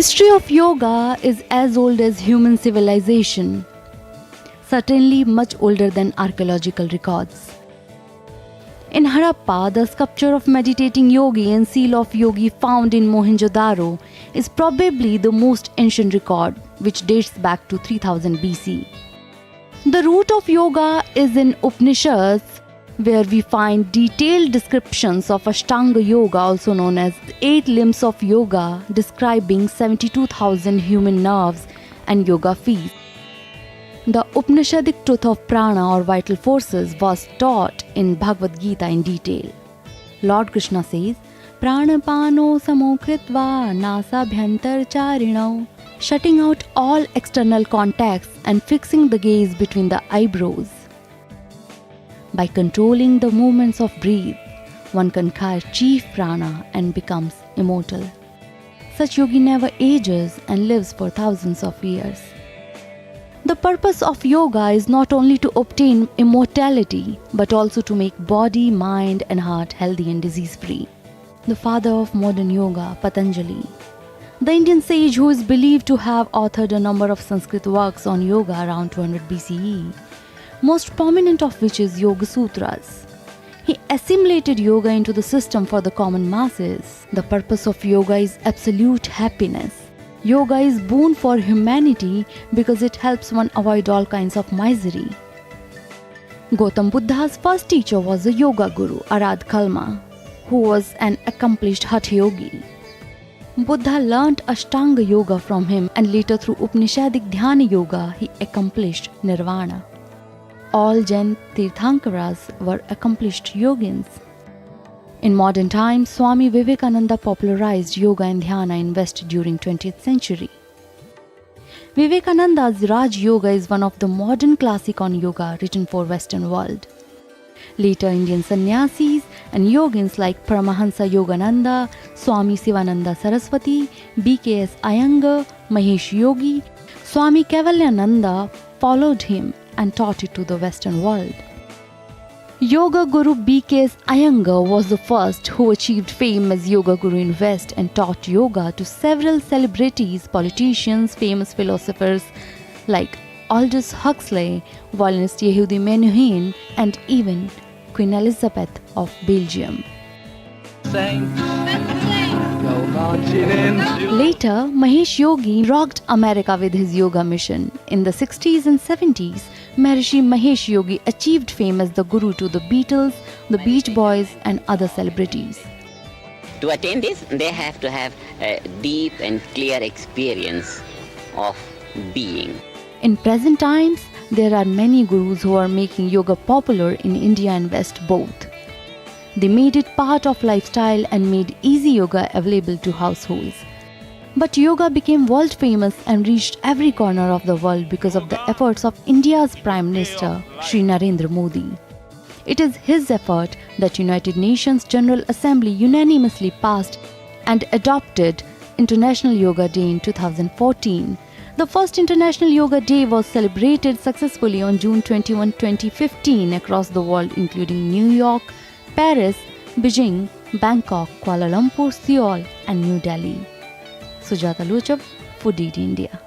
history of yoga is as old as human civilization, certainly much older than archaeological records. In Harappa, the sculpture of meditating yogi and seal of yogi found in Mohenjo-daro is probably the most ancient record, which dates back to 3000 BC. The root of yoga is in Upanishads, where we find detailed descriptions of Ashtanga Yoga, also known as the 8 limbs of yoga, describing 72,000 human nerves and yoga feet. The Upanishadic truth of prana or vital forces was taught in Bhagavad Gita in detail. Lord Krishna says, Pranapano samokritva nasabhyantar charino, shutting out all external contacts and fixing the gaze between the eyebrows. By controlling the movements of breath, one conquers chief prana and becomes immortal. Such yogi never ages and lives for thousands of years. The purpose of yoga is not only to obtain immortality, but also to make body, mind and heart healthy and disease-free. The father of modern yoga, Patanjali, the Indian sage who is believed to have authored a number of Sanskrit works on yoga around 200 BCE, most prominent of which is Yoga Sutras. He assimilated yoga into the system for the common masses. The purpose of yoga is absolute happiness. Yoga is boon for humanity because it helps one avoid all kinds of misery. Gautam Buddha's first teacher was a yoga guru, Arad Kalma, who was an accomplished Hatha yogi. Buddha learnt Ashtanga yoga from him, and later through Upanishadic Dhyana yoga he accomplished nirvana. All Jain Tirthankaras were accomplished yogins. In modern times, Swami Vivekananda popularized yoga and dhyana in West during 20th century. Vivekananda's Raj Yoga is one of the modern classics on yoga written for Western world. Later Indian sannyasis and yogins like Paramahansa Yogananda, Swami Sivananda Saraswati, B.K.S. Iyengar, Mahesh Yogi, Swami Kaivalyananda followed him and taught it to the Western world. Yoga Guru B.K.S. Iyengar was the first who achieved fame as Yoga Guru in West and taught yoga to several celebrities, politicians, famous philosophers like Aldous Huxley, violinist Yehudi Menuhin, and even Queen Elizabeth of Belgium. Later, Mahesh Yogi rocked America with his yoga mission. In the 60s and 70s, Maharishi Mahesh Yogi achieved fame as the guru to the Beatles, the Beach Boys and other celebrities. To attain this, they have to have a deep and clear experience of being. In present times, there are many gurus who are making yoga popular in India and West both. They made it part of lifestyle and made easy yoga available to households. But yoga became world famous and reached every corner of the world because of the efforts of India's Prime Minister, Shri Narendra Modi. It is his effort that United Nations General Assembly unanimously passed and adopted International Yoga Day in 2014. The first International Yoga Day was celebrated successfully on June 21, 2015 across the world, including New York, Paris, Beijing, Bangkok, Kuala Lumpur, Seoul and New Delhi. Sujata Lochab, Foodie India.